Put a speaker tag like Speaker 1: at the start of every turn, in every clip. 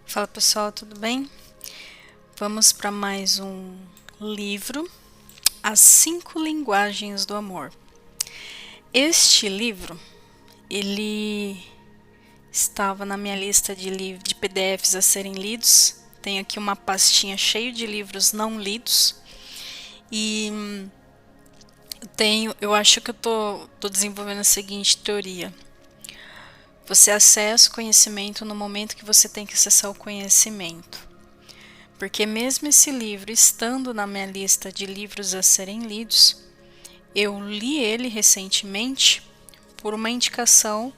Speaker 1: Fala pessoal, tudo bem? Vamos para mais um livro, As 5 Linguagens do Amor. Este livro, ele estava na minha lista de PDFs a serem lidos. Tenho aqui uma pastinha cheia de livros não lidos e eu acho que eu tô desenvolvendo a seguinte teoria. Você acessa o conhecimento no momento que você tem que acessar o conhecimento. Porque mesmo esse livro estando na minha lista de livros a serem lidos, eu li ele recentemente por uma indicação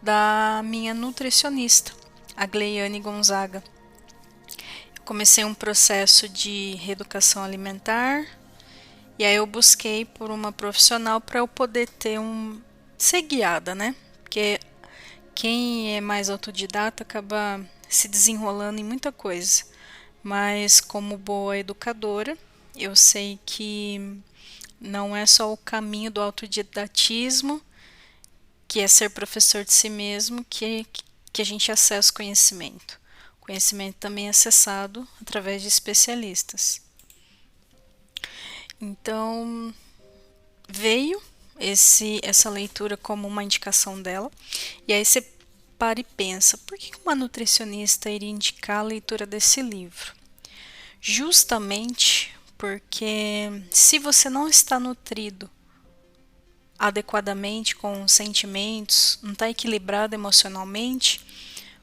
Speaker 1: da minha nutricionista, a Gleiane Gonzaga. Eu comecei um processo de reeducação alimentar e aí eu busquei por uma profissional para eu poder ser guiada, né? Porque quem é mais autodidata acaba se desenrolando em muita coisa. Mas como boa educadora, eu sei que não é só o caminho do autodidatismo, que é ser professor de si mesmo, que a gente acessa o conhecimento. O conhecimento também é acessado através de especialistas. Então, veio essa leitura como uma indicação dela, e aí você para e pensa, por que uma nutricionista iria indicar a leitura desse livro? Justamente porque se você não está nutrido adequadamente com sentimentos, não está equilibrado emocionalmente,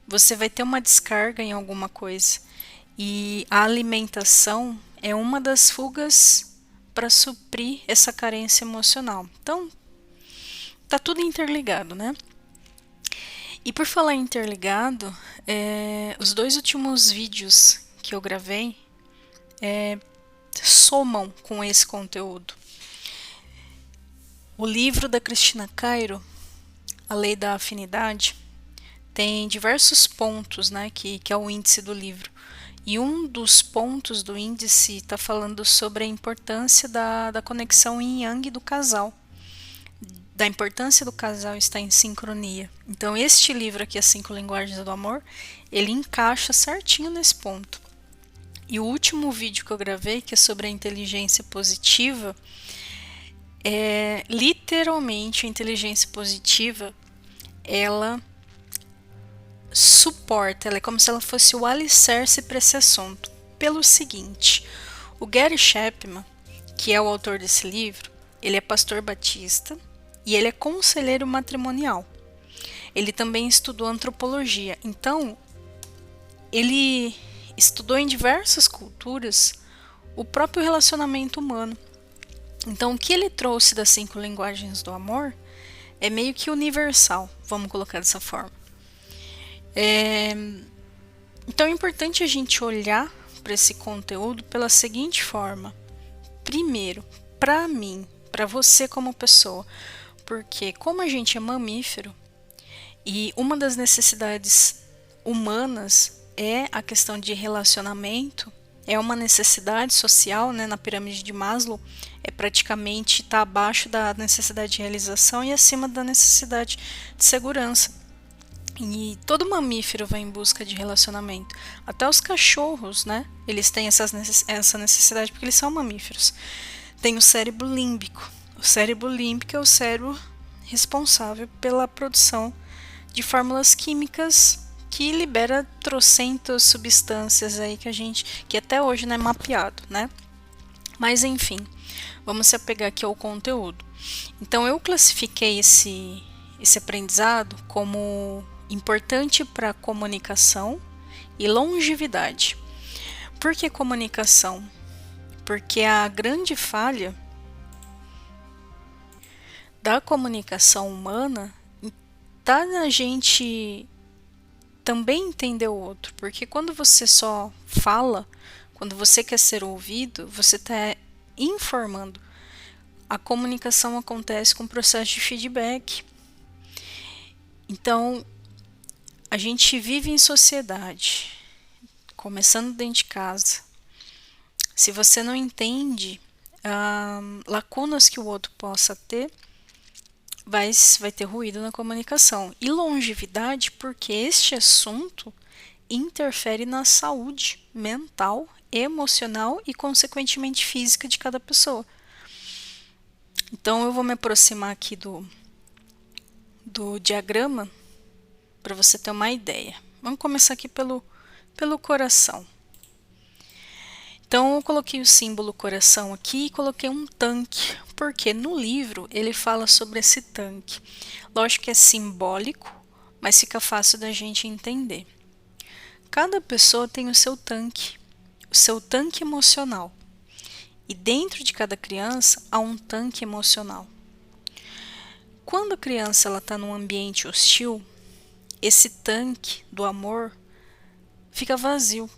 Speaker 1: você vai ter uma descarga em alguma coisa. E a alimentação é uma das fugas para suprir essa carência emocional. Então, tá tudo interligado, né? E por falar em interligado, os 2 últimos vídeos que eu gravei somam com esse conteúdo. O livro da Cristina Cairo, A Lei da Afinidade, tem diversos pontos, né, que é o índice do livro. E um dos pontos do índice está falando sobre a importância da conexão yin-yang do casal, da importância do casal estar em sincronia. Então, este livro aqui, As 5 Linguagens do Amor, ele encaixa certinho nesse ponto. E o último vídeo que eu gravei, que é sobre a inteligência positiva, literalmente a inteligência positiva, ela suporta, ela é como se ela fosse o alicerce para esse assunto. Pelo seguinte, o Gary Chapman, que é o autor desse livro, ele é pastor batista e ele é conselheiro matrimonial. Ele também estudou antropologia, então ele estudou em diversas culturas o próprio relacionamento humano. Então, o que ele trouxe das 5 Linguagens do Amor é meio que universal, vamos colocar dessa forma. Então, é importante a gente olhar para esse conteúdo pela seguinte forma. Primeiro, para mim, para você como pessoa, porque como a gente é mamífero e uma das necessidades humanas é a questão de relacionamento, é uma necessidade social, né, na pirâmide de Maslow, é praticamente está abaixo da necessidade de realização e acima da necessidade de segurança. E todo mamífero vai em busca de relacionamento. Até os cachorros, né? Eles têm essa necessidade porque eles são mamíferos. Tem o cérebro límbico. O cérebro límbico é o cérebro responsável pela produção de fórmulas químicas que libera trocentas substâncias aí que até hoje não é mapeado, né? Mas enfim, vamos se apegar aqui ao conteúdo. Então eu classifiquei esse aprendizado como importante para a comunicação e longevidade. Por que comunicação? Porque a grande falha da comunicação humana está na gente também entender o outro, porque quando você só fala, quando você quer ser ouvido, você está informando. A comunicação acontece com o processo de feedback. Então, a gente vive em sociedade, começando dentro de casa. Se você não entende lacunas que o outro possa ter, vai ter ruído na comunicação. E longevidade, porque este assunto interfere na saúde mental, emocional e, consequentemente, física de cada pessoa. Então, eu vou me aproximar aqui do diagrama para você ter uma ideia. Vamos começar aqui pelo coração. Então, eu coloquei o símbolo coração aqui e coloquei um tanque, porque no livro ele fala sobre esse tanque. Lógico que é simbólico, mas fica fácil da gente entender. Cada pessoa tem o seu tanque emocional. E dentro de cada criança há um tanque emocional. Quando a criança está num ambiente hostil, esse tanque do amor fica vazio.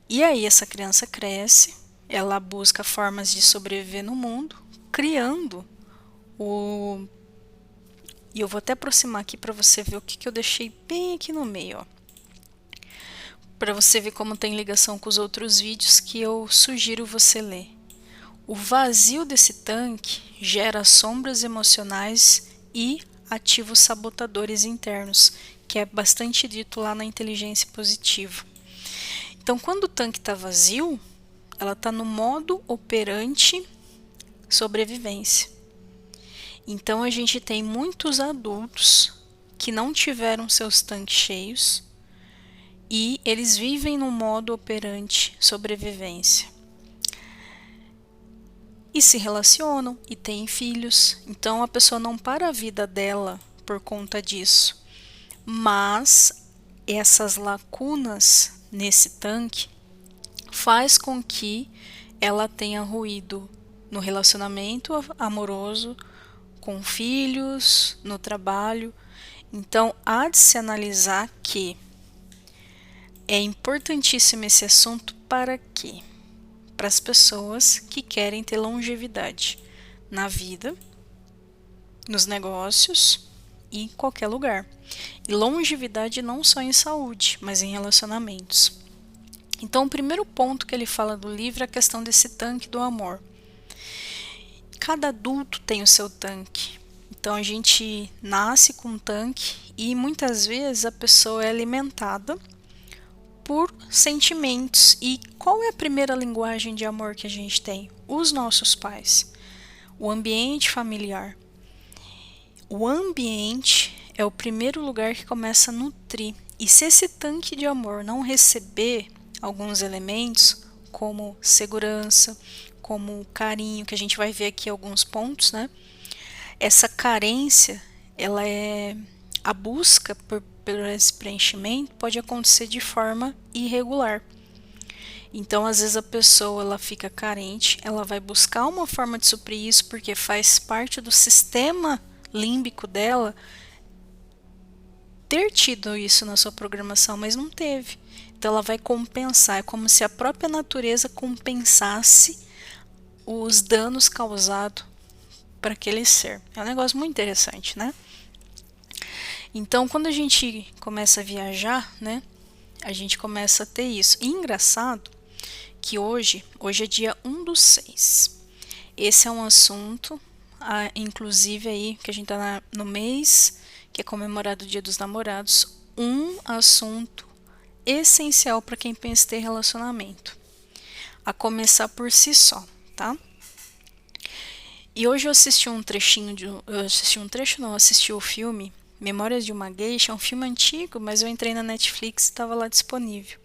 Speaker 1: E aí essa criança cresce, ela busca formas de sobreviver no mundo, criando o... E eu vou até aproximar aqui para você ver o que eu deixei bem aqui no meio, ó. Para você ver como tem ligação com os outros vídeos que eu sugiro você ler. O vazio desse tanque gera sombras emocionais e ativos sabotadores internos, que é bastante dito lá na inteligência positiva. Então, quando o tanque está vazio, ela está no modo operante sobrevivência. Então, a gente tem muitos adultos que não tiveram seus tanques cheios e eles vivem no modo operante sobrevivência. E se relacionam e têm filhos. Então, a pessoa não para a vida dela por conta disso. Mas essas lacunas nesse tanque faz com que ela tenha ruído no relacionamento amoroso, com filhos, no trabalho. Então, há de se analisar que é importantíssimo esse assunto para quê? Para as pessoas que querem ter longevidade na vida, nos negócios e em qualquer lugar. E longevidade não só em saúde, mas em relacionamentos. Então, o primeiro ponto que ele fala do livro é a questão desse tanque do amor. Cada adulto tem o seu tanque. Então, a gente nasce com um tanque e muitas vezes a pessoa é alimentada por sentimentos. E qual é a primeira linguagem de amor que a gente tem? Os nossos pais. O ambiente familiar. O ambiente é o primeiro lugar que começa a nutrir. E se esse tanque de amor não receber alguns elementos, como segurança, como carinho, que a gente vai ver aqui alguns pontos, né? Essa carência, ela é a busca por esse preenchimento pode acontecer de forma irregular. Então, às vezes a pessoa ela fica carente, ela vai buscar uma forma de suprir isso porque faz parte do sistema límbico dela ter tido isso na sua programação, mas não teve. Então ela vai compensar, é como se a própria natureza compensasse os danos causados para aquele ser. É um negócio muito interessante, né? Então, quando a gente começa a viajar, né, a gente começa a ter isso. E engraçado que hoje é dia 1/6. Esse é um assunto, inclusive aí, que a gente tá no mês, que é comemorado o Dia dos Namorados, um assunto essencial para quem pensa em ter relacionamento. A começar por si só, tá? E hoje eu assisti um trechinho assisti o filme Memórias de uma Geisha, é um filme antigo, mas eu entrei na Netflix e estava lá disponível.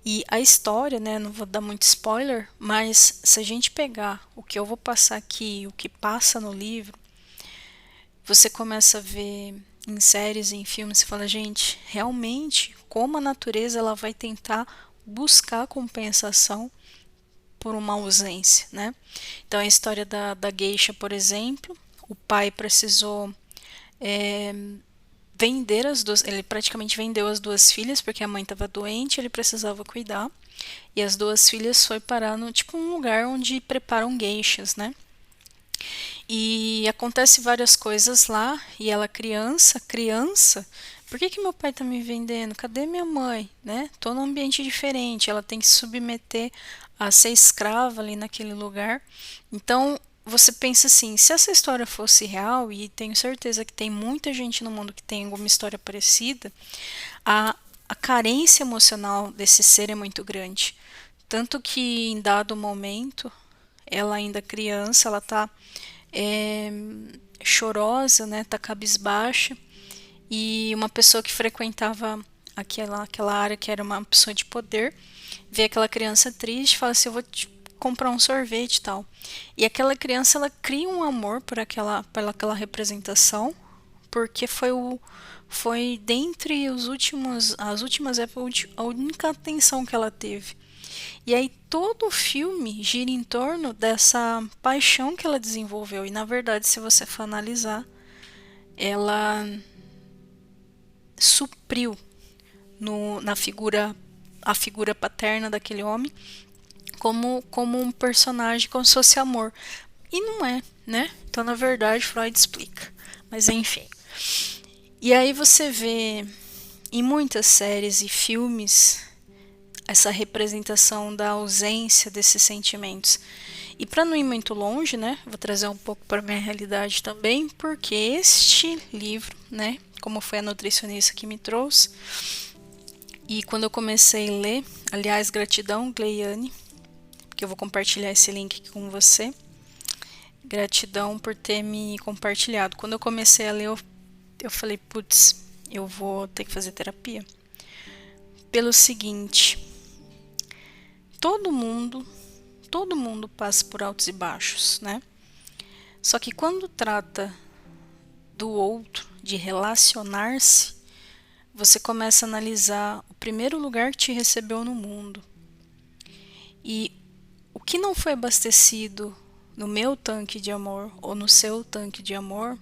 Speaker 1: E a história, né, não vou dar muito spoiler, mas se a gente pegar o que eu vou passar aqui, o que passa no livro, você começa a ver em séries, em filmes, você fala, gente, realmente, como a natureza ela vai tentar buscar compensação por uma ausência, né? Então, a história da geisha, por exemplo, o pai precisou vender as duas, ele praticamente vendeu as duas filhas, porque a mãe estava doente, ele precisava cuidar, e as duas filhas foi parar no tipo um lugar onde preparam geishas, né? E acontece várias coisas lá, e ela criança, por que meu pai tá me vendendo? Cadê minha mãe, né? Tô num ambiente diferente, ela tem que se submeter a ser escrava ali naquele lugar. Então, você pensa assim, se essa história fosse real, e tenho certeza que tem muita gente no mundo que tem alguma história parecida, a carência emocional desse ser é muito grande. Tanto que em dado momento, ela ainda criança, ela tá é, chorosa, né? Tá cabisbaixa. E uma pessoa que frequentava aquela área, que era uma pessoa de poder, vê aquela criança triste e fala assim, eu vou te comprar um sorvete e tal. E aquela criança, ela cria um amor por aquela representação, porque foi dentre as últimas épocas a única atenção que ela teve. E aí todo o filme gira em torno dessa paixão que ela desenvolveu. E na verdade, se você for analisar, ela supriu na figura a figura paterna daquele homem como um personagem como se fosse amor. E não é, né? Então, na verdade, Freud explica. Mas enfim. E aí você vê em muitas séries e filmes essa representação da ausência desses sentimentos. E para não ir muito longe, né, vou trazer um pouco para minha realidade também, porque este livro, né, como foi a nutricionista que me trouxe, e quando eu comecei a ler, aliás, gratidão, Gleiane, que eu vou compartilhar esse link aqui com você. Gratidão por ter me compartilhado. Quando eu comecei a ler, eu falei, putz, eu vou ter que fazer terapia. Pelo seguinte, todo mundo passa por altos e baixos, né? Só que quando trata do outro, de relacionar-se, você começa a analisar o primeiro lugar que te recebeu no mundo. E o que não foi abastecido no meu tanque de amor ou no seu tanque de amor,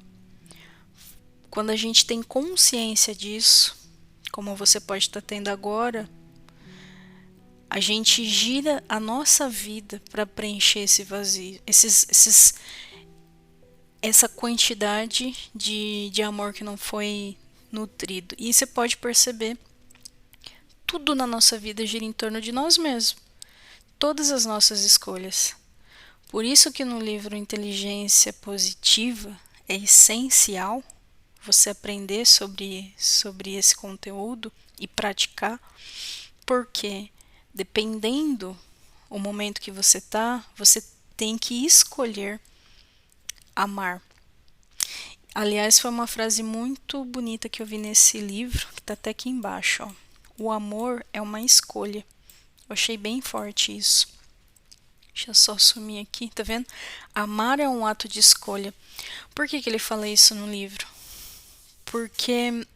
Speaker 1: quando a gente tem consciência disso, como você pode estar tendo agora, a gente gira a nossa vida para preencher esse vazio, essa quantidade de amor que não foi nutrido. E você pode perceber, tudo na nossa vida gira em torno de nós mesmos, todas as nossas escolhas. Por isso que no livro Inteligência Positiva é essencial você aprender sobre esse conteúdo e praticar, porque dependendo o momento que você tá, você tem que escolher amar. Aliás, foi uma frase muito bonita que eu vi nesse livro, que tá até aqui embaixo, ó. O amor é uma escolha. Eu achei bem forte isso. Deixa eu só sumir aqui, tá vendo? Amar é um ato de escolha. Por que ele fala isso no livro? Porque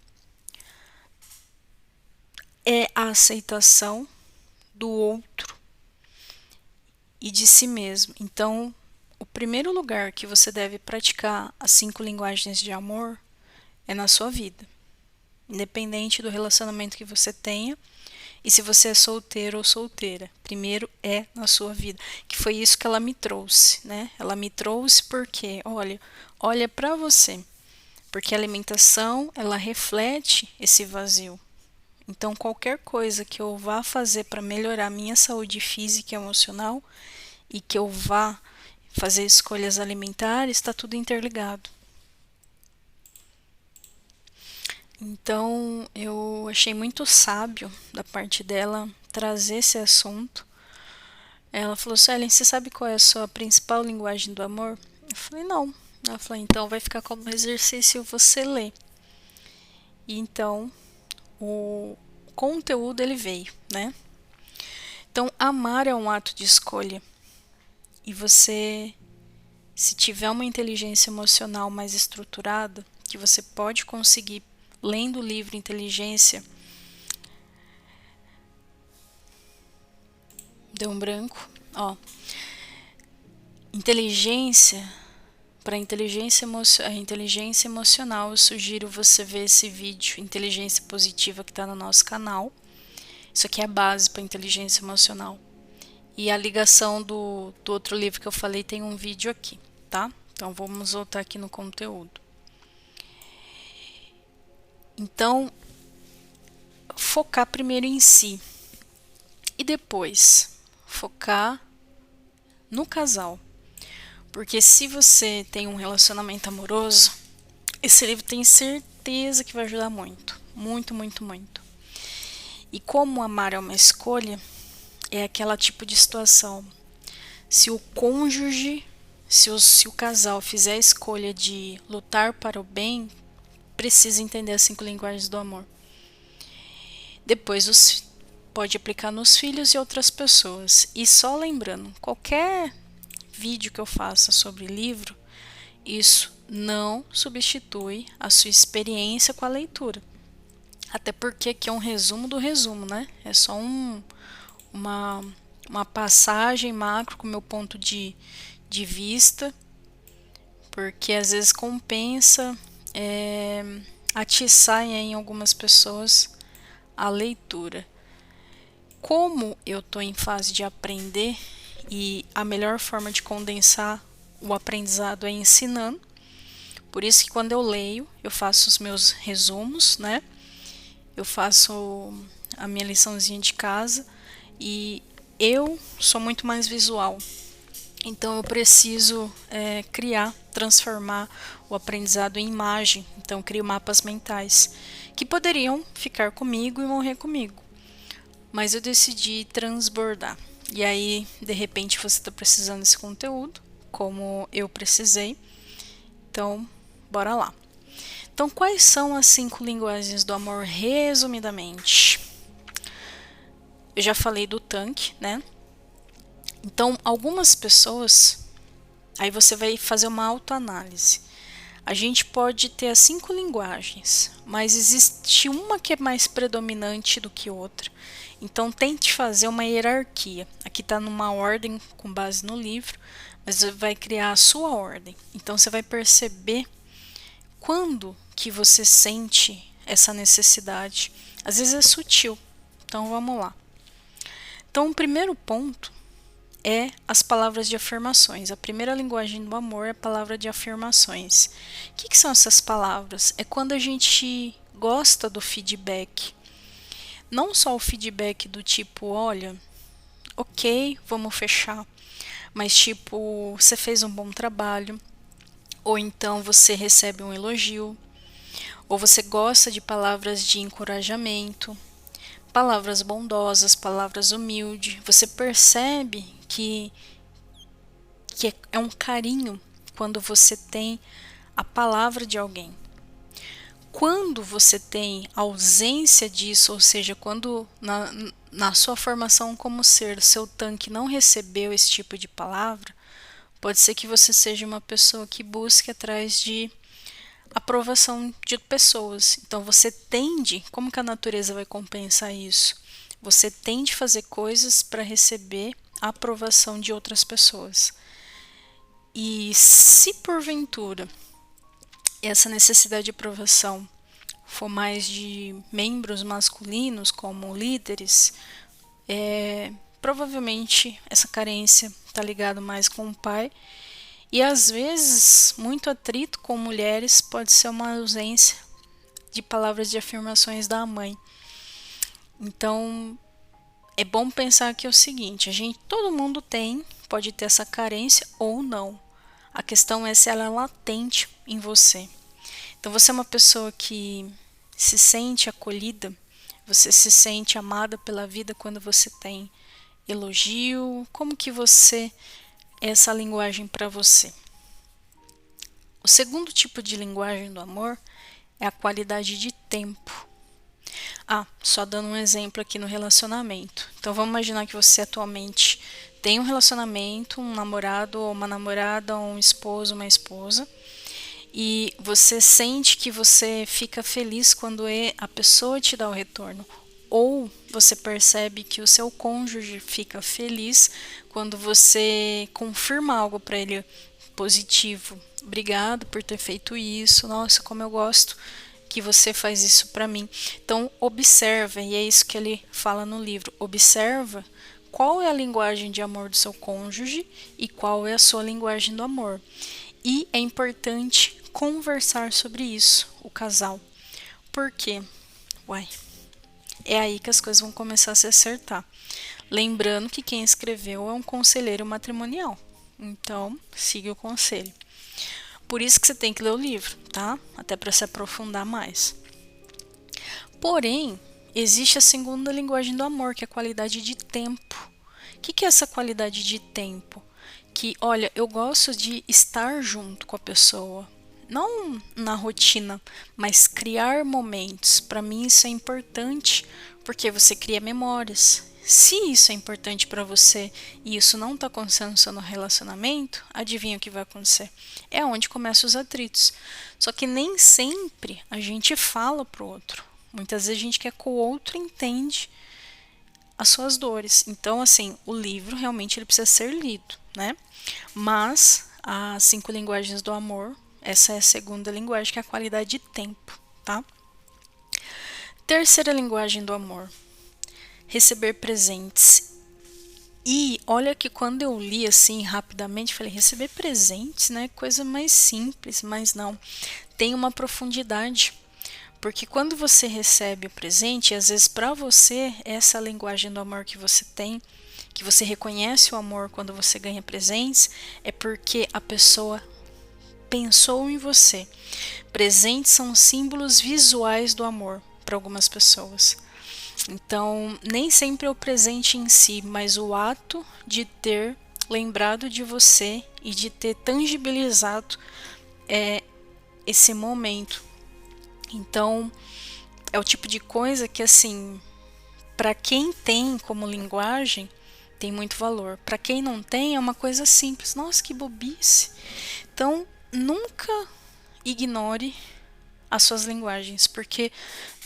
Speaker 1: é a aceitação do outro e de si mesmo. Então, o primeiro lugar que você deve praticar as 5 linguagens de amor é na sua vida. Independente do relacionamento que você tenha, e se você é solteiro ou solteira, primeiro é na sua vida. Que foi isso que ela me trouxe, né? Ela me trouxe porque, olha para você. Porque a alimentação, ela reflete esse vazio. Então, qualquer coisa que eu vá fazer para melhorar a minha saúde física e emocional e que eu vá fazer escolhas alimentares, está tudo interligado. Então, eu achei muito sábio da parte dela trazer esse assunto. Ela falou, Suelen, você sabe qual é a sua principal linguagem do amor? Eu falei, não. Ela falou, então vai ficar como exercício você ler. E então, o conteúdo ele veio, né? Então, amar é um ato de escolha. E você, se tiver uma inteligência emocional mais estruturada, que você pode conseguir, lendo o livro Inteligência, deu um branco, ó. Inteligência, para a inteligência emocional, eu sugiro você ver esse vídeo, Inteligência Positiva, que está no nosso canal. Isso aqui é a base para inteligência emocional. E a ligação do outro livro que eu falei tem um vídeo aqui, tá? Então vamos voltar aqui no conteúdo. Então, focar primeiro em si e depois focar no casal. Porque se você tem um relacionamento amoroso, esse livro tem certeza que vai ajudar muito. Muito, muito, muito. E como amar é uma escolha, é aquela tipo de situação. Se o cônjuge, se o casal fizer a escolha de lutar para o bem, precisa entender as 5 linguagens do amor. Depois pode aplicar nos filhos e outras pessoas. E só lembrando, qualquer vídeo que eu faça sobre livro, isso não substitui a sua experiência com a leitura. Até porque aqui é um resumo do resumo, né? É só uma passagem macro com o meu ponto de vista, porque às vezes compensa atiçar em algumas pessoas a leitura. Como eu estou em fase de aprender e a melhor forma de condensar o aprendizado é ensinando, por isso que quando eu leio, eu faço os meus resumos, né? Eu faço a minha liçãozinha de casa e eu sou muito mais visual. Então eu preciso transformar o aprendizado em imagem. Então eu crio mapas mentais que poderiam ficar comigo e morrer comigo. Mas eu decidi transbordar. E aí, de repente, você está precisando desse conteúdo, como eu precisei. Então, bora lá. Então, quais são as 5 linguagens do amor, resumidamente? Eu já falei do tanque, né? Então, algumas pessoas, aí você vai fazer uma autoanálise. A gente pode ter as 5 linguagens, mas existe uma que é mais predominante do que outra. Então, tente fazer uma hierarquia. Aqui está numa ordem com base no livro, mas você vai criar a sua ordem. Então, você vai perceber quando que você sente essa necessidade. Às vezes é sutil. Então, vamos lá. Então, o primeiro ponto é as palavras de afirmações. A primeira linguagem do amor é a palavra de afirmações. O que são essas palavras? É quando a gente gosta do feedback. Não só o feedback do tipo, olha, ok, vamos fechar, mas tipo, você fez um bom trabalho, ou então você recebe um elogio, ou você gosta de palavras de encorajamento, palavras bondosas, palavras humildes. Você percebe que é um carinho quando você tem a palavra de alguém. Quando você tem ausência disso, ou seja, quando na sua formação como ser, seu tanque não recebeu esse tipo de palavra, pode ser que você seja uma pessoa que busque atrás de aprovação de pessoas. Então você tende, como que a natureza vai compensar isso? Você tende a fazer coisas para receber a aprovação de outras pessoas. E se porventura essa necessidade de aprovação for mais de membros masculinos, como líderes, provavelmente essa carência está ligada mais com o pai. E às vezes, muito atrito com mulheres pode ser uma ausência de palavras de afirmações da mãe. Então, é bom pensar que é o seguinte, todo mundo pode ter essa carência ou não. A questão é se ela é latente em você. Então, você é uma pessoa que se sente acolhida, você se sente amada pela vida quando você tem elogio. Como que é essa linguagem para você? O segundo tipo de linguagem do amor é a qualidade de tempo. Só dando um exemplo aqui no relacionamento. Então vamos imaginar que você atualmente tem um relacionamento, um namorado ou uma namorada, ou um esposo, uma esposa, e você sente que você fica feliz quando a pessoa te dá o retorno, ou você percebe que o seu cônjuge fica feliz quando você confirma algo para ele positivo. Obrigado por ter feito isso, nossa, como eu gosto que você faz isso para mim. Então observa, e é isso que ele fala no livro, observa qual é a linguagem de amor do seu cônjuge e qual é a sua linguagem do amor. E é importante conversar sobre isso, o casal. Por quê? É aí que as coisas vão começar a se acertar. Lembrando que quem escreveu é um conselheiro matrimonial. Então, siga o conselho. Por isso que você tem que ler o livro, tá? Até para se aprofundar mais. Porém, existe a segunda linguagem do amor, que é a qualidade de tempo. O que é essa qualidade de tempo? Que, olha, eu gosto de estar junto com a pessoa, não na rotina, mas criar momentos. Para mim isso é importante, porque você cria memórias. Se isso é importante para você e isso não está acontecendo no seu relacionamento, adivinha o que vai acontecer? É onde começam os atritos. Só que nem sempre a gente fala pro outro. Muitas vezes a gente quer que o outro entende as suas dores. Então, assim, o livro realmente ele precisa ser lido, né? Mas as 5 linguagens do amor, essa é a segunda linguagem, que é a qualidade de tempo, tá? Terceira linguagem do amor, receber presentes. E olha que quando eu li assim rapidamente, falei, receber presentes, né? Coisa mais simples, mas não. Tem uma profundidade. Porque quando você recebe o presente, às vezes para você, essa linguagem do amor que você tem, que você reconhece o amor quando você ganha presentes, é porque a pessoa pensou em você. Presentes são símbolos visuais do amor para algumas pessoas. Então, nem sempre é o presente em si, mas o ato de ter lembrado de você e de ter tangibilizado esse momento. Então, é o tipo de coisa que, assim, para quem tem como linguagem, tem muito valor. Para quem não tem, é uma coisa simples. Nossa, que bobice. Então, nunca ignore as suas linguagens, porque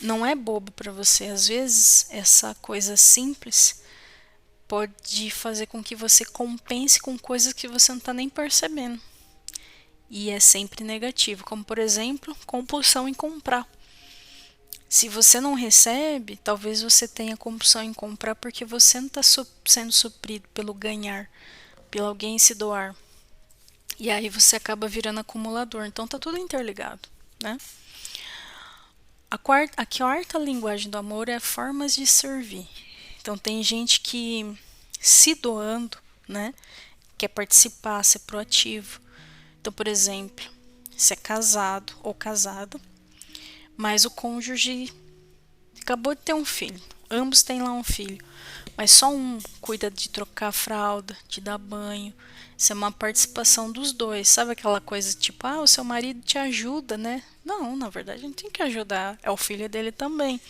Speaker 1: não é bobo para você. Às vezes, essa coisa simples pode fazer com que você compense com coisas que você não está nem percebendo. E é sempre negativo, como por exemplo, compulsão em comprar. Se você não recebe, talvez você tenha compulsão em comprar porque você não está sendo suprido pelo ganhar, pelo alguém se doar. E aí você acaba virando acumulador. Então tá tudo interligado, né? A quarta linguagem do amor é formas de servir. Então tem gente que se doando, né? Quer participar, ser proativo. Então, por exemplo, se é casado ou casada, mas o cônjuge acabou de ter um filho, ambos têm lá um filho, mas só um cuida de trocar a fralda, de dar banho. Isso é uma participação dos dois. Sabe aquela coisa tipo, o seu marido te ajuda, né? Não, na verdade não tem que ajudar, é o filho dele também.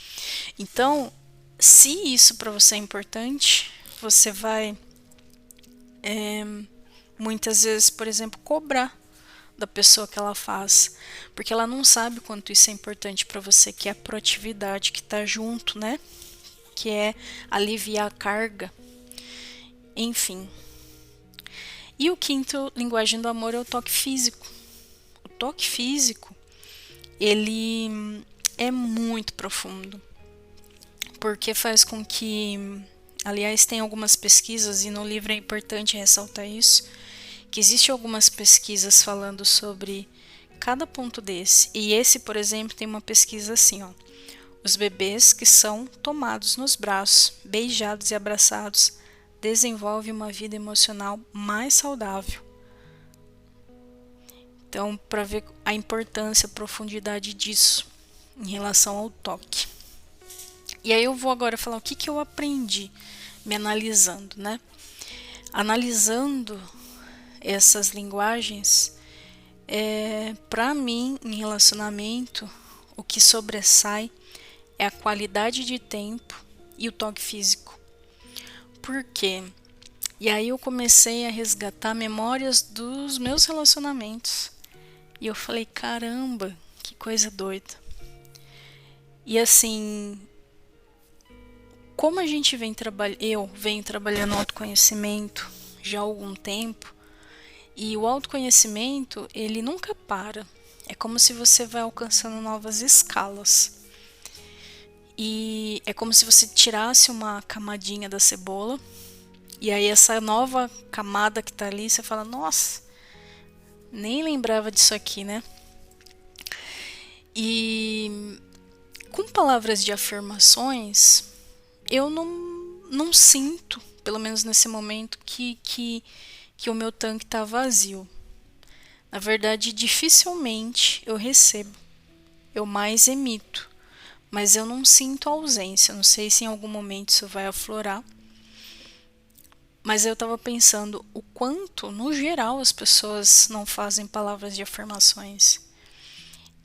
Speaker 1: Então, se isso para você é importante, você vai muitas vezes, por exemplo, cobrar da pessoa que ela faz, porque ela não sabe quanto isso é importante para você, que é a proatividade, que tá junto, né? Que é aliviar a carga, enfim. E o quinto linguagem do amor é o toque físico. O toque físico, ele é muito profundo, porque faz com que, aliás, tem algumas pesquisas, e no livro é importante ressaltar isso, que existem algumas pesquisas falando sobre cada ponto desse. E esse, por exemplo, tem uma pesquisa assim, ó. Os bebês que são tomados nos braços, beijados e abraçados, desenvolvem uma vida emocional mais saudável. Então, para ver a importância, a profundidade disso em relação ao toque. E aí eu vou agora falar o que eu aprendi me analisando, né? Analisando essas linguagens, para mim, em relacionamento, o que sobressai é a qualidade de tempo e o toque físico. Por quê? E aí eu comecei a resgatar memórias dos meus relacionamentos. E eu falei, caramba, que coisa doida. E assim, como a gente eu venho trabalhando autoconhecimento já há algum tempo, e o autoconhecimento, ele nunca para. É como se você vai alcançando novas escalas. E é como se você tirasse uma camadinha da cebola, e aí essa nova camada que tá ali, você fala, nossa, nem lembrava disso aqui, né? E com palavras de afirmações, eu não sinto, pelo menos nesse momento, que o meu tanque tá vazio. Na verdade, dificilmente eu recebo, eu mais emito. mas eu não sinto ausência. Não sei se em algum momento isso vai aflorar. Mas eu estava pensando o quanto, no geral, as pessoas não fazem palavras de afirmações.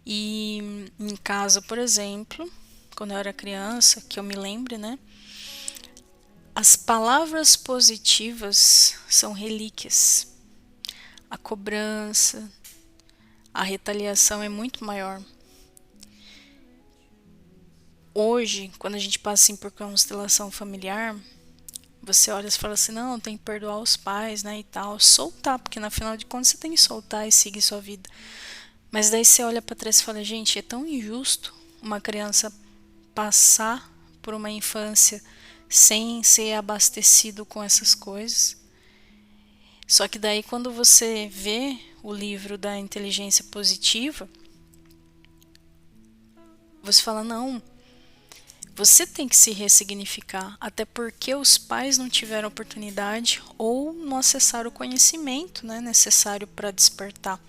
Speaker 1: E em casa, por exemplo, quando eu era criança, que eu me lembre, né? As palavras positivas são relíquias. A cobrança, a retaliação é muito maior. Hoje, quando a gente passa assim por constelação familiar, você olha e fala assim, não, tem que perdoar os pais, né, e tal, soltar, porque na final de contas você tem que soltar e seguir sua vida. Mas daí você olha pra trás e fala, gente, é tão injusto uma criança passar por uma infância sem ser abastecido com essas coisas. Só que daí quando você vê o livro da inteligência positiva, você fala, não, você tem que se ressignificar, até porque os pais não tiveram oportunidade ou não acessaram o conhecimento, né, necessário para despertar.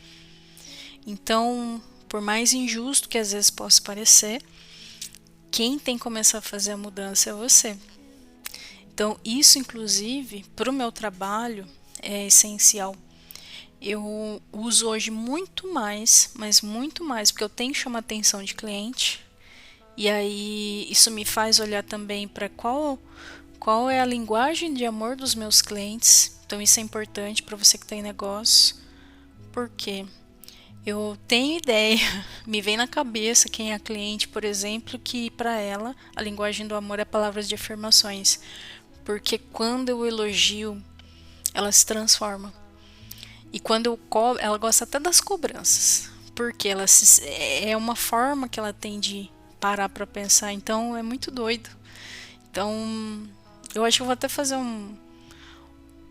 Speaker 1: Então, por mais injusto que às vezes possa parecer, quem tem que começar a fazer a mudança é você. Então, isso inclusive, para o meu trabalho, é essencial. Eu uso hoje muito mais, mas muito mais, porque eu tenho que chamar a atenção de cliente. E aí isso me faz olhar também para qual é a linguagem de amor dos meus clientes. Então isso é importante para você que tem negócio. Por quê? Eu tenho ideia, me vem na cabeça quem é cliente, por exemplo, que para ela a linguagem do amor é palavras de afirmações. Porque quando eu elogio, ela se transforma. E quando eu cobro, ela gosta até das cobranças. Porque é uma forma que ela tem de parar para pensar. Então é muito doido. Então eu acho que eu vou até fazer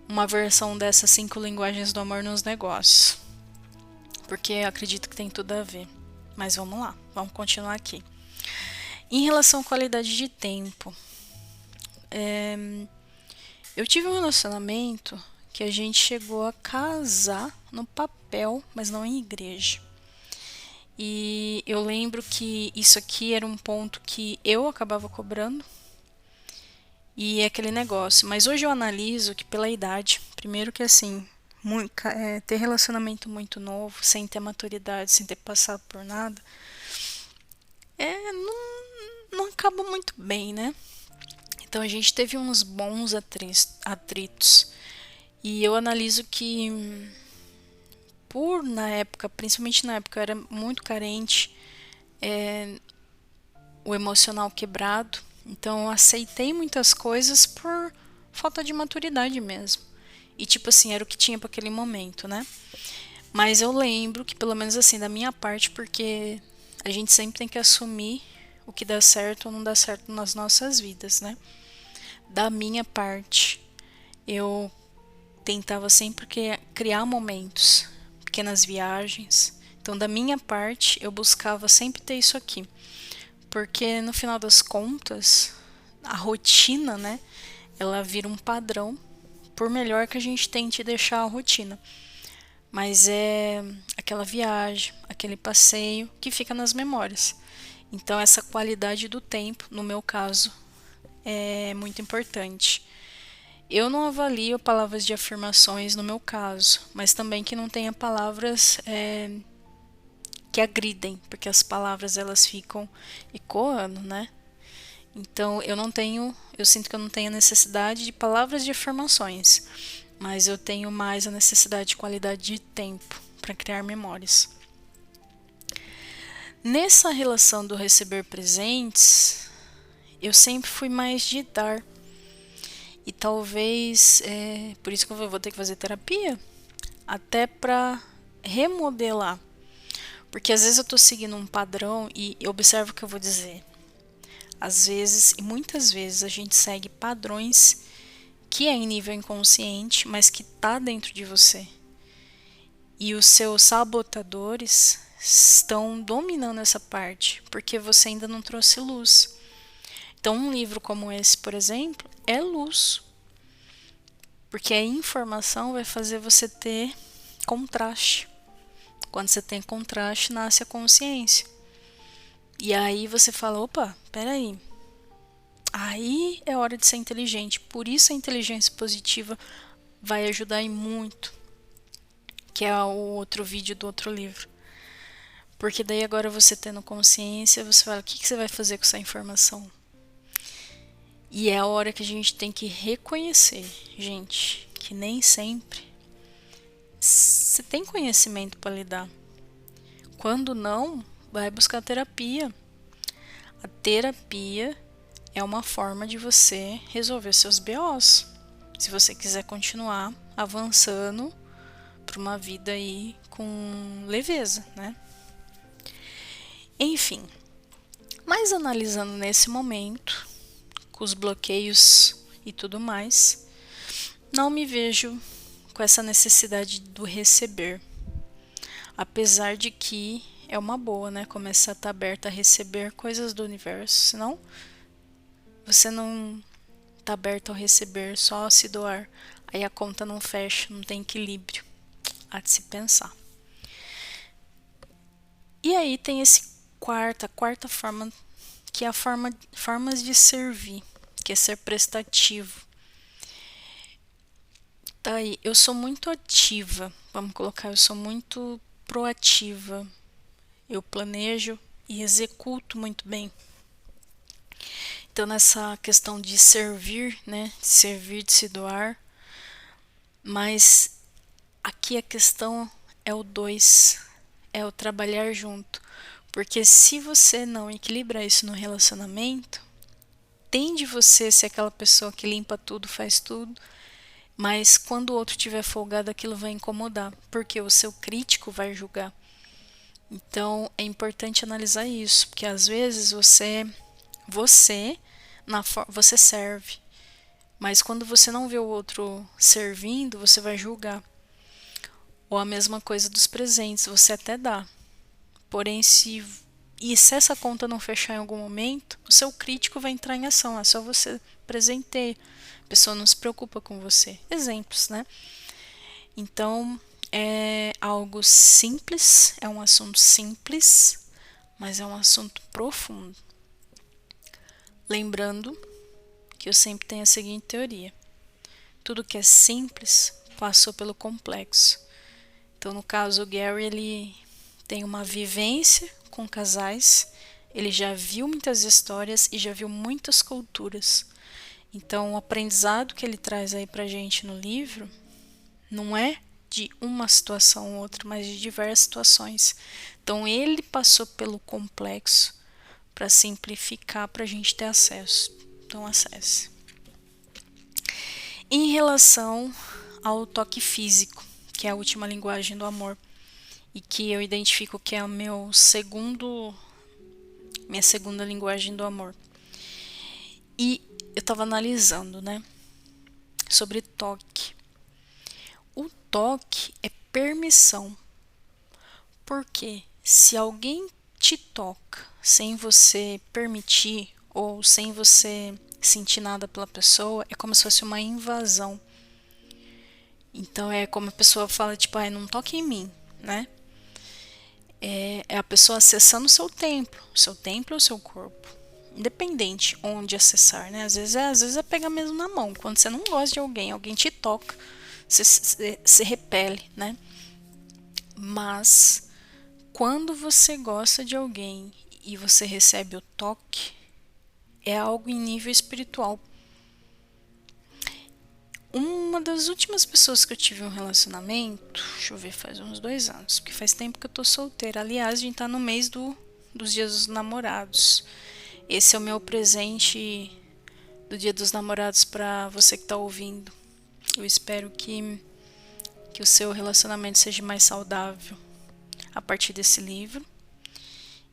Speaker 1: uma versão dessas 5 linguagens do amor nos negócios. Porque eu acredito que tem tudo a ver. Mas vamos lá, vamos continuar aqui. Em relação à qualidade de tempo, eu tive um relacionamento que a gente chegou a casar no papel, mas não em igreja. E eu lembro que isso aqui era um ponto que eu acabava cobrando. E é aquele negócio. Mas hoje eu analiso que pela idade, primeiro que assim, ter relacionamento muito novo, sem ter maturidade, sem ter passado por nada, não acaba muito bem, né? Então a gente teve uns bons atritos. E eu analiso que na época, principalmente na época, eu era muito carente, o emocional quebrado. Então eu aceitei muitas coisas por falta de maturidade mesmo. E tipo assim, era o que tinha para aquele momento, né? Mas eu lembro que pelo menos assim, da minha parte, porque a gente sempre tem que assumir o que dá certo ou não dá certo nas nossas vidas, né? Da minha parte, eu tentava sempre criar momentos, pequenas viagens. Então, da minha parte, eu buscava sempre ter isso aqui. Porque no final das contas, a rotina, né, ela vira um padrão, por melhor que a gente tente deixar a rotina. Mas é aquela viagem, aquele passeio que fica nas memórias. Então essa qualidade do tempo, no meu caso, é muito importante. Eu não avalio palavras de afirmações no meu caso, mas também que não tenha palavras que agridem, porque as palavras elas ficam ecoando, né? Então eu sinto que eu não tenho necessidade de palavras de afirmações, mas eu tenho mais a necessidade de qualidade de tempo para criar memórias. Nessa relação do receber presentes, eu sempre fui mais de dar. E talvez, por isso que eu vou ter que fazer terapia, até para remodelar. Porque às vezes eu tô seguindo um padrão e observa o que eu vou dizer. Às vezes, e muitas vezes, a gente segue padrões que é em nível inconsciente, mas que tá dentro de você. E os seus sabotadores estão dominando essa parte, porque você ainda não trouxe luz. Então, um livro como esse, por exemplo, é luz. Porque a informação vai fazer você ter contraste. Quando você tem contraste, nasce a consciência. E aí você fala, opa, peraí. Aí é hora de ser inteligente. Por isso a inteligência positiva vai ajudar em muito, que é o outro vídeo do outro livro. Porque daí agora você tendo consciência, você fala, o que você vai fazer com essa informação? E é a hora que a gente tem que reconhecer, gente, que nem sempre você tem conhecimento para lidar. Quando não, vai buscar terapia. A terapia é uma forma de você resolver seus BOs. Se você quiser continuar avançando para uma vida aí com leveza, né? Enfim, mas analisando nesse momento, com os bloqueios e tudo mais, não me vejo com essa necessidade do receber. Apesar de que é uma boa, né? Começar a estar aberta a receber coisas do universo. Senão, você não tá aberto ao receber, só a se doar. Aí a conta não fecha, não tem equilíbrio. Há de se pensar. E aí tem a quarta forma, que é a formas de servir, que é ser prestativo. Tá aí, eu sou muito ativa, vamos colocar, eu sou muito proativa. Eu planejo e executo muito bem. Então, nessa questão de servir, né? De servir, de se doar. Mas aqui a questão é o dois, é o trabalhar junto. Porque se você não equilibra isso no relacionamento, tende você ser aquela pessoa que limpa tudo, faz tudo, mas quando o outro tiver folgado, aquilo vai incomodar, porque o seu crítico vai julgar. Então é importante analisar isso, porque às vezes você serve, mas quando você não vê o outro servindo, você vai julgar. Ou a mesma coisa dos presentes, você até dá. Porém, se essa conta não fechar em algum momento, o seu crítico vai entrar em ação. É só você presentear. A pessoa não se preocupa com você. Exemplos, né? Então, é algo simples, é um assunto simples, mas é um assunto profundo. Lembrando que eu sempre tenho a seguinte teoria: tudo que é simples passou pelo complexo. Então, no caso, o Gary, ele tem uma vivência com casais, ele já viu muitas histórias e já viu muitas culturas. Então, o aprendizado que ele traz aí pra gente no livro não é de uma situação ou outra, mas de diversas situações. Então, ele passou pelo complexo para simplificar para a gente ter acesso. Então, acesse. Em relação ao toque físico, que é a última linguagem do amor, e que eu identifico que é o minha segunda linguagem do amor. E eu estava analisando, né, sobre toque. O toque é permissão. Porque se alguém te toca sem você permitir ou sem você sentir nada pela pessoa, é como se fosse uma invasão. Então é como a pessoa fala, tipo, não toque em mim, né? É a pessoa acessando o seu templo ou o seu corpo. Independente onde acessar, né? Às vezes é pegar mesmo na mão. Quando você não gosta de alguém te toca, você se repele, né? Mas quando você gosta de alguém e você recebe o toque, é algo em nível espiritual. Uma das últimas pessoas que eu tive um relacionamento, deixa eu ver, faz uns 2 anos, porque faz tempo que eu tô solteira. Aliás, a gente tá no mês dos Dias dos Namorados. Esse é o meu presente do Dia dos Namorados para você que tá ouvindo. Eu espero que o seu relacionamento seja mais saudável a partir desse livro.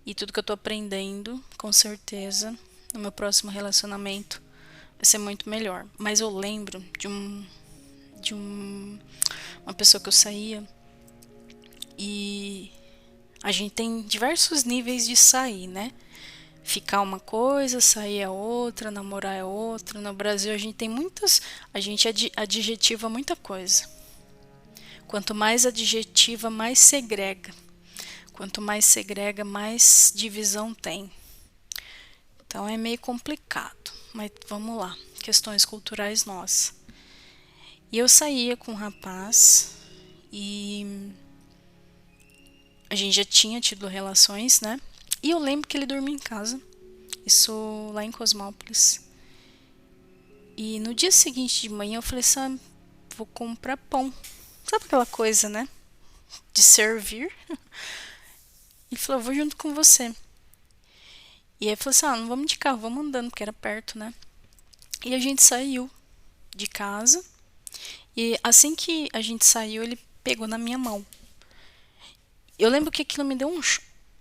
Speaker 1: E tudo que eu tô aprendendo, com certeza, no meu próximo relacionamento vai ser muito melhor. Mas eu lembro de uma pessoa que eu saía, e a gente tem diversos níveis de sair, né? Ficar uma coisa, sair é outra, namorar é outra. No Brasil a gente adjetiva muita coisa. Quanto mais adjetiva, mais segrega. Quanto mais segrega, mais divisão tem. Então é meio complicado, mas vamos lá, questões culturais nossas. E eu saía com um rapaz e a gente já tinha tido relações, né? E eu lembro que ele dormia em casa, isso lá em Cosmópolis. E no dia seguinte de manhã eu falei assim, vou comprar pão. Sabe aquela coisa, né? De servir. Ele falou, vou junto com você. E aí falou assim, não vamos de carro, vamos andando, porque era perto, né? E a gente saiu de casa. E assim que a gente saiu, ele pegou na minha mão. Eu lembro que aquilo me deu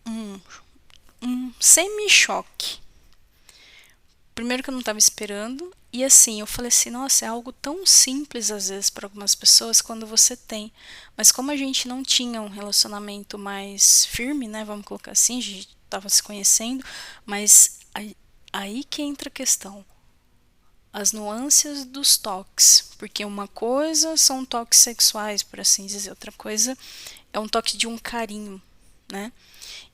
Speaker 1: um, um semi-choque. Primeiro que eu não estava esperando. E assim, eu falei assim, nossa, é algo tão simples às vezes para algumas pessoas quando você tem. Mas como a gente não tinha um relacionamento mais firme, né? Vamos colocar assim, a gente estava se conhecendo. Mas aí que entra a questão. As nuances dos toques. Porque uma coisa são toques sexuais, por assim dizer. Outra coisa é um toque de um carinho, né?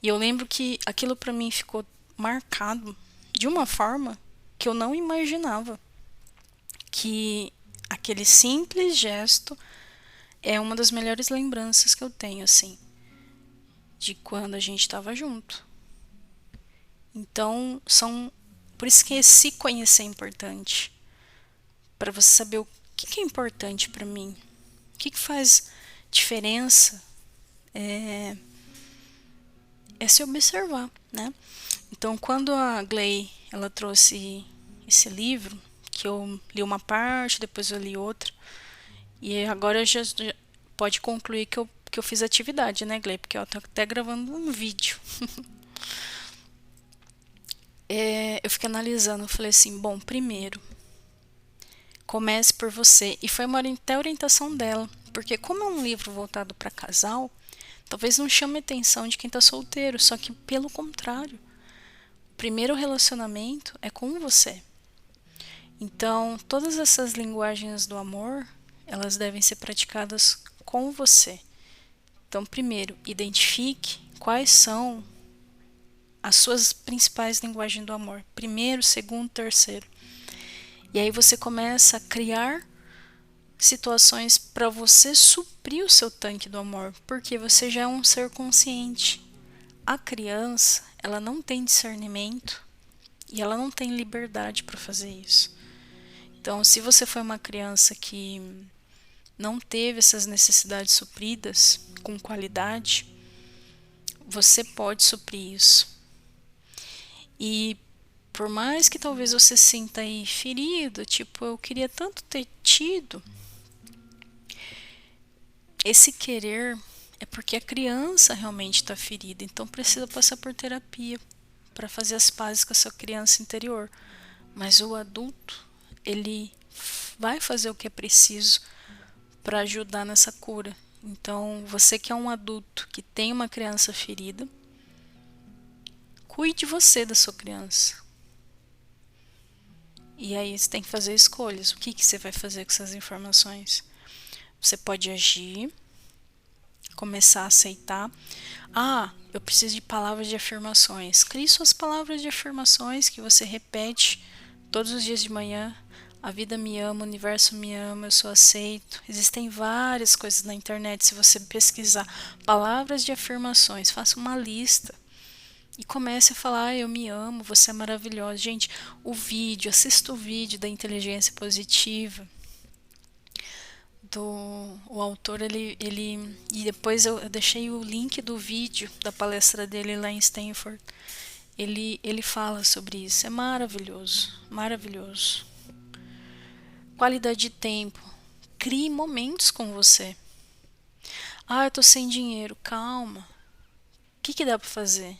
Speaker 1: E eu lembro que aquilo para mim ficou marcado de uma forma que eu não imaginava. Que aquele simples gesto é uma das melhores lembranças que eu tenho, assim, de quando a gente estava junto. Então, por isso que se conhecer é importante, para você saber o que é importante para mim, o que faz diferença, é se observar, né? Então, quando a Gley, ela trouxe esse livro, que eu li uma parte, depois eu li outra, e agora já pode concluir que eu fiz atividade, né, Gley? Porque eu tô até gravando um vídeo. Eu fiquei analisando, eu falei assim, bom, primeiro, comece por você. E foi até orientação dela, porque como é um livro voltado para casal, talvez não chame a atenção de quem tá solteiro, só que pelo contrário, o primeiro relacionamento é com você. Então, todas essas linguagens do amor, elas devem ser praticadas com você. Então, primeiro, identifique quais são as suas principais linguagens do amor. Primeiro, segundo, terceiro. E aí você começa a criar situações para você suprir o seu tanque do amor, porque você já é um ser consciente. A criança, ela não tem discernimento e ela não tem liberdade para fazer isso. Então, se você foi uma criança que não teve essas necessidades supridas com qualidade, você pode suprir isso. E por mais que talvez você se sinta aí ferido, tipo, eu queria tanto ter tido, esse querer é porque a criança realmente está ferida, então precisa passar por terapia para fazer as pazes com a sua criança interior. Mas o adulto, ele vai fazer o que é preciso para ajudar nessa cura. Então, você que é um adulto que tem uma criança ferida, cuide você da sua criança. E aí você tem que fazer escolhas. O que você vai fazer com essas informações? Você pode agir, começar a aceitar. Eu preciso de palavras de afirmações. Crie suas palavras de afirmações que você repete todos os dias de manhã. A vida me ama, o universo me ama, eu sou aceito. Existem várias coisas na internet. Se você pesquisar palavras de afirmações, faça uma lista. E comece a falar, eu me amo, você é maravilhosa. Gente, assista o vídeo da inteligência positiva. O autor, e depois eu deixei o link do vídeo da palestra dele lá em Stanford. Ele fala sobre isso, é maravilhoso, maravilhoso. Qualidade de tempo, crie momentos com você. Eu tô sem dinheiro, calma. O que dá pra fazer?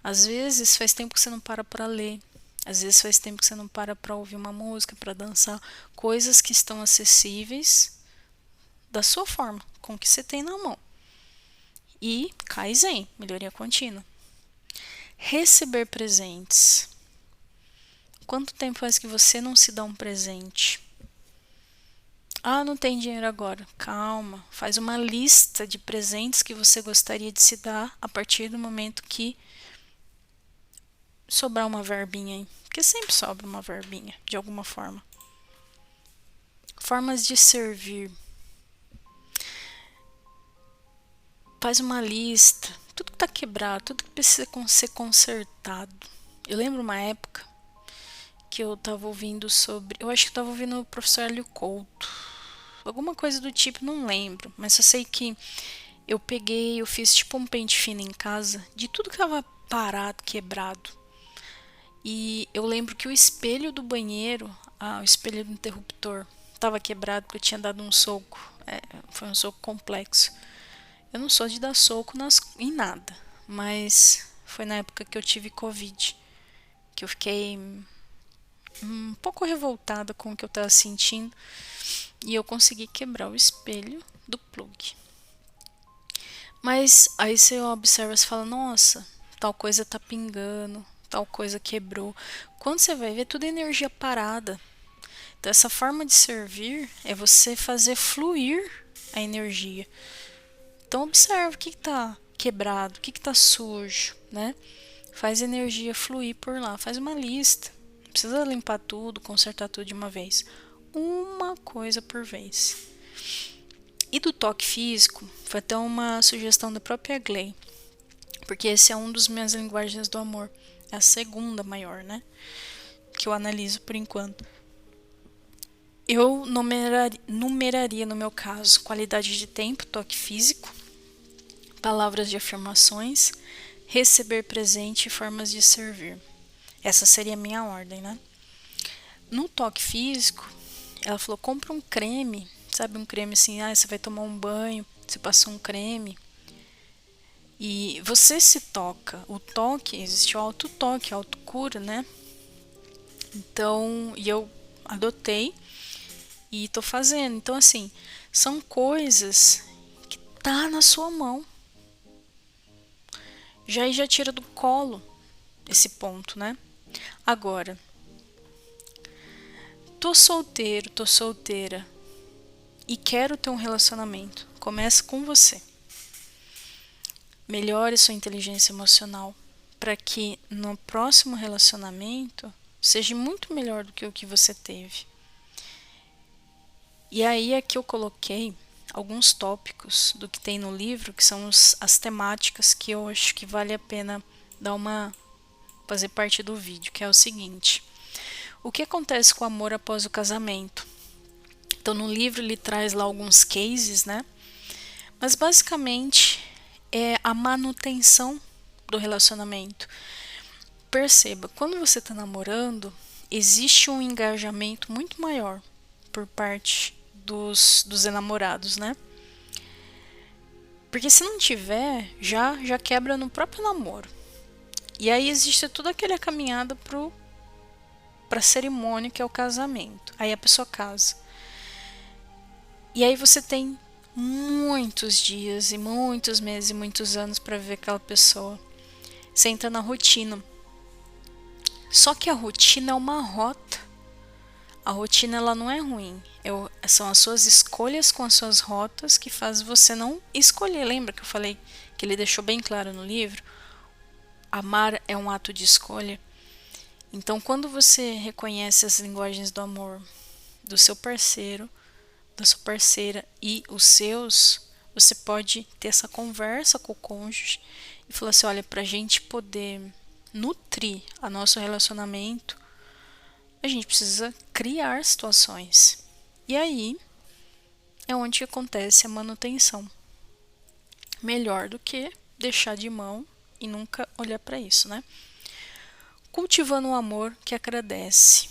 Speaker 1: Às vezes faz tempo que você não para ler. Às vezes faz tempo que você não para ouvir uma música, para dançar. Coisas que estão acessíveis da sua forma, com o que você tem na mão. E Kaizen, melhoria contínua. Receber presentes. Quanto tempo faz que você não se dá um presente? Ah, não tem dinheiro agora. Calma, faz uma lista de presentes que você gostaria de se dar a partir do momento que sobrar uma verbinha aí. Porque sempre sobra uma verbinha, de alguma forma. Formas de servir. Faz uma lista. Tudo que tá quebrado, tudo que precisa ser consertado. Eu lembro uma época que eu tava ouvindo sobre. Eu acho que eu tava ouvindo o professor Hélio Couto. Alguma coisa do tipo, não lembro. Mas só sei que eu fiz tipo um pente fino em casa de tudo que tava parado, quebrado. E eu lembro que o espelho do banheiro, o espelho do interruptor, tava quebrado porque eu tinha dado um soco. Foi um soco complexo. Eu não sou de dar soco em nada, mas foi na época que eu tive Covid, que eu fiquei um pouco revoltada com o que eu estava sentindo e eu consegui quebrar o espelho do plug. Mas aí você observa e fala, nossa, tal coisa tá pingando, tal coisa quebrou. Quando você vai ver, tudo é energia parada. Então essa forma de servir é você fazer fluir a energia. Então observa o que está quebrado, o que está sujo, né? Faz a energia fluir por lá, faz uma lista. Não precisa limpar tudo, consertar tudo de uma vez. Uma coisa por vez. E do toque físico, foi até uma sugestão da própria Gley, porque esse é um dos minhas linguagens do amor. É a segunda maior, né? Que eu analiso por enquanto. Eu numeraria, no meu caso, qualidade de tempo, toque físico, palavras de afirmações, receber presente e formas de servir. Essa seria a minha ordem, né? No toque físico, ela falou, compra um creme, sabe, um creme assim, você vai tomar um banho, você passou um creme e você se toca. O toque, existe o autotoque, a autocura, né? Então, e eu adotei e tô fazendo. Então, assim, são coisas que tá na sua mão. Já tira do colo esse ponto, né? Agora, tô solteiro, tô solteira e quero ter um relacionamento. Começa com você. Melhore sua inteligência emocional para que no próximo relacionamento seja muito melhor do que o que você teve. E aí aqui eu coloquei alguns tópicos do que tem no livro, que são as temáticas que eu acho que vale a pena fazer parte do vídeo, que é o seguinte: o que acontece com o amor após o casamento? Então no livro ele traz lá alguns cases, né? Mas basicamente é a manutenção do relacionamento. Perceba, quando você está namorando, existe um engajamento muito maior por parte dos enamorados, né? Porque se não tiver, já quebra no próprio namoro. E aí existe toda aquela caminhada pra cerimônia que é o casamento. Aí a pessoa casa. E aí você tem muitos dias e muitos meses e muitos anos para ver aquela pessoa. Você entra na rotina. Só que a rotina é uma rota. A rotina ela não é ruim. São as suas escolhas com as suas rotas que fazem você não escolher. Lembra que eu falei que ele deixou bem claro no livro? Amar é um ato de escolha. Então, quando você reconhece as linguagens do amor do seu parceiro, da sua parceira e os seus, você pode ter essa conversa com o cônjuge e falar assim, olha, pra gente poder nutrir o nosso relacionamento, a gente precisa criar situações. E aí é onde acontece a manutenção. Melhor do que deixar de mão e nunca olhar para isso, né? Cultivando um amor que agradece.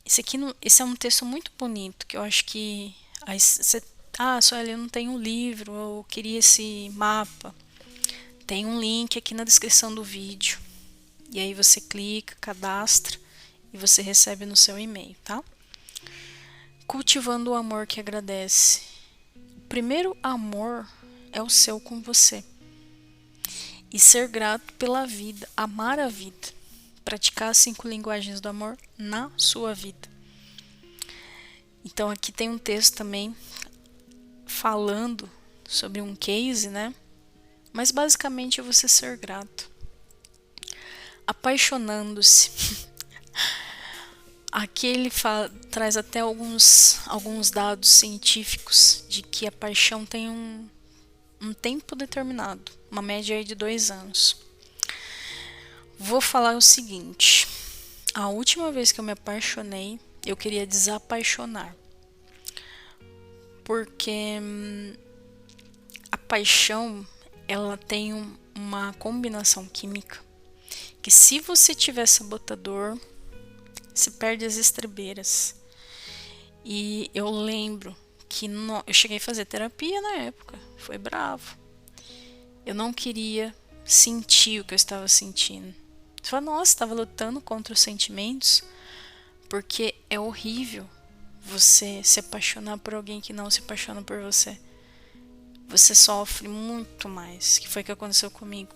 Speaker 1: Esse é um texto muito bonito, que eu acho que Sueli, eu não tenho um livro, eu queria esse mapa. Tem um link aqui na descrição do vídeo. E aí você clica, cadastra e você recebe no seu e-mail, tá? Cultivando o amor que agradece. O primeiro amor é o seu com você. E ser grato pela vida, amar a vida. Praticar as 5 linguagens do amor na sua vida. Então aqui tem um texto também falando sobre um case, né? Mas basicamente é você ser grato. Apaixonando-se. Aqui ele traz até alguns dados científicos de que a paixão tem um tempo determinado, uma média aí de 2 anos. Vou falar o seguinte: a última vez que eu me apaixonei, eu queria desapaixonar. Porque a paixão, ela tem uma combinação química que, se você tiver sabotador, se perde as estrebeiras. E eu lembro que eu cheguei a fazer terapia na época, foi bravo. Eu não queria sentir o que eu estava sentindo. Você fala, nossa, estava lutando contra os sentimentos, porque é horrível você se apaixonar por alguém que não se apaixona por você. Você sofre muito mais, que foi o que aconteceu comigo.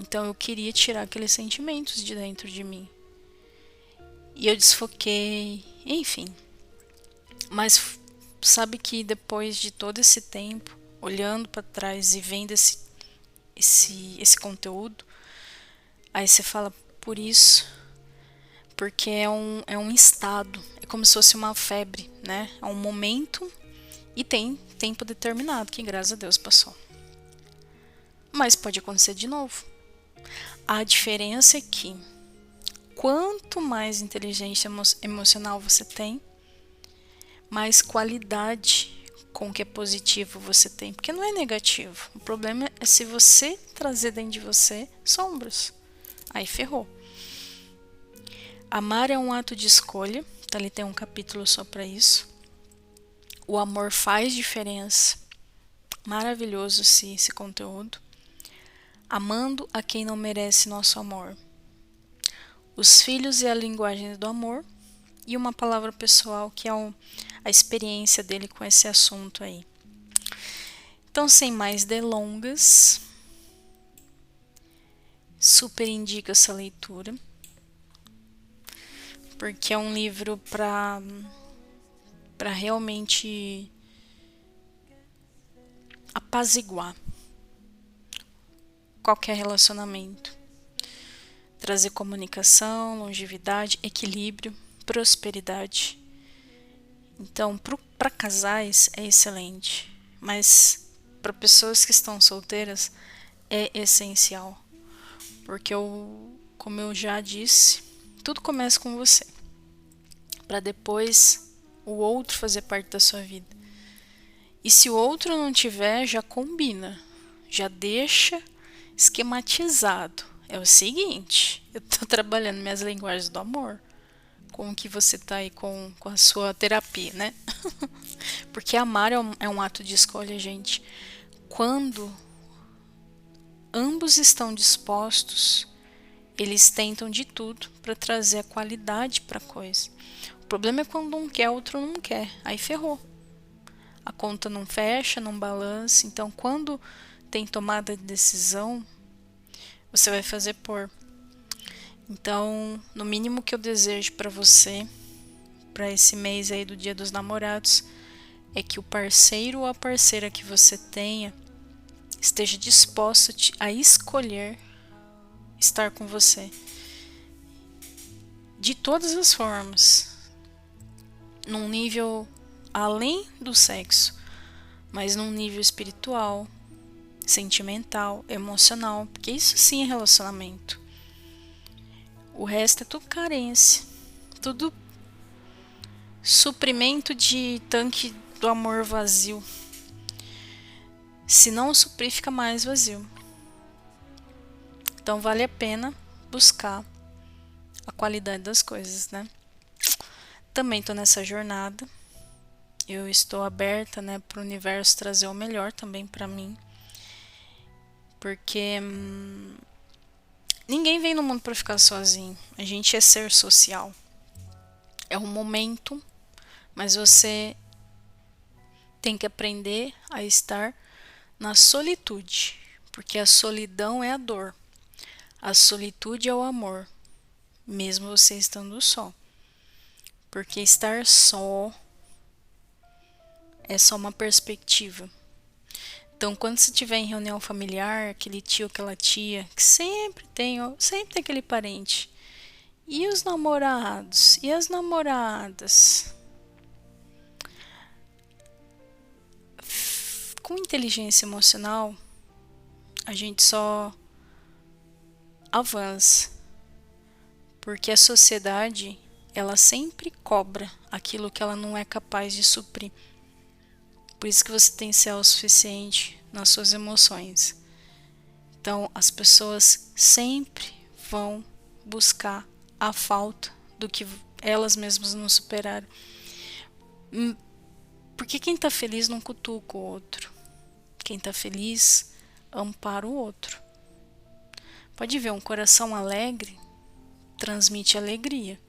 Speaker 1: Então eu queria tirar aqueles sentimentos de dentro de mim. E eu desfoquei, enfim. Mas sabe que depois de todo esse tempo, olhando para trás e vendo esse conteúdo, aí você fala, por isso, porque é um estado, é como se fosse uma febre, né? É um momento e tem tempo determinado, que graças a Deus passou. Mas pode acontecer de novo. A diferença é que quanto mais inteligência emocional você tem, mais qualidade com o que é positivo você tem, porque não é negativo. O problema é se você trazer dentro de você sombras. Aí ferrou. Amar é um ato de escolha, tá? Ali tem um capítulo só para isso. O amor faz diferença. Maravilhoso esse conteúdo. Amando a quem não merece nosso amor. Os filhos e a linguagem do amor. E uma palavra pessoal, que é a experiência dele com esse assunto aí. Então, sem mais delongas, super indico essa leitura, porque é um livro para realmente apaziguar qualquer relacionamento, trazer comunicação, longevidade, equilíbrio, prosperidade. Então, para casais é excelente, mas para pessoas que estão solteiras é essencial, porque como eu já disse, tudo começa com você, para depois o outro fazer parte da sua vida. E se o outro não tiver, já combina, já deixa esquematizado. É o seguinte, eu tô trabalhando minhas linguagens do amor com o que você tá aí com a sua terapia, né? Porque amar é um ato de escolha, gente. Quando ambos estão dispostos, eles tentam de tudo para trazer a qualidade para a coisa. O problema é quando um quer, o outro não quer. Aí ferrou. A conta não fecha, não balança. Então, quando tem tomada de decisão, você vai fazer por. Então, no mínimo que eu desejo para você, para esse mês aí do Dia dos Namorados, é que o parceiro ou a parceira que você tenha esteja disposto a escolher estar com você de todas as formas, num nível além do sexo, mas num nível espiritual, sentimental, emocional, porque isso sim é relacionamento. O resto é tudo carência, tudo suprimento de tanque do amor vazio. Se não suprir, fica mais vazio. Então vale a pena buscar a qualidade das coisas, né? Também tô nessa jornada. Eu estou aberta, né, para o universo trazer o melhor também para mim. Porque ninguém vem no mundo para ficar sozinho. A gente é ser social. É um momento, mas você tem que aprender a estar na solitude, porque a solidão é a dor. A solitude é o amor, mesmo você estando só. Porque estar só é só uma perspectiva. Então, quando você estiver em reunião familiar, aquele tio, aquela tia, que sempre tem aquele parente. E os namorados? E as namoradas? Com inteligência emocional, a gente só avança. Porque a sociedade, ela sempre cobra aquilo que ela não é capaz de suprir. Por isso que você tem que ser autossuficiente nas suas emoções. Então, as pessoas sempre vão buscar a falta do que elas mesmas não superaram. Porque quem tá feliz não cutuca o outro. Quem tá feliz ampara o outro. Pode ver, um coração alegre transmite alegria.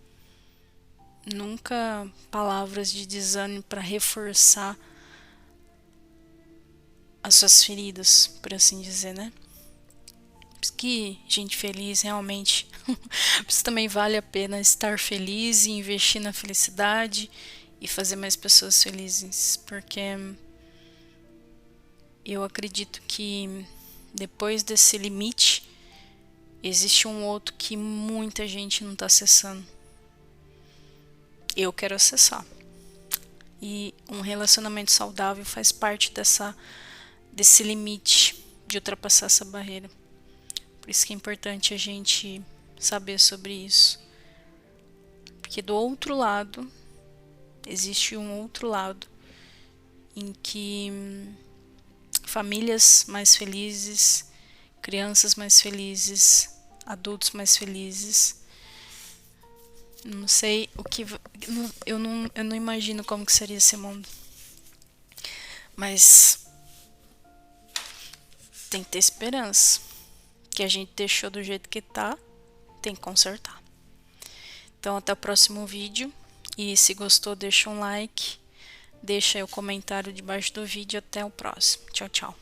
Speaker 1: Nunca palavras de desânimo para reforçar as suas feridas, por assim dizer, né? Por isso que gente feliz realmente, por isso também vale a pena estar feliz e investir na felicidade e fazer mais pessoas felizes, porque eu acredito que depois desse limite existe um outro que muita gente não está acessando. Eu quero acessar. E um relacionamento saudável faz parte desse limite de ultrapassar essa barreira. Por isso que é importante a gente saber sobre isso. Porque do outro lado, existe um outro lado em que famílias mais felizes, crianças mais felizes, adultos mais felizes. Não sei o que... Eu não imagino como que seria esse mundo. Mas tem que ter esperança. Que a gente deixou do jeito que tá, tem que consertar. Então até o próximo vídeo. E se gostou, deixa um like. Deixa aí o comentário debaixo do vídeo. Até o próximo. Tchau, tchau.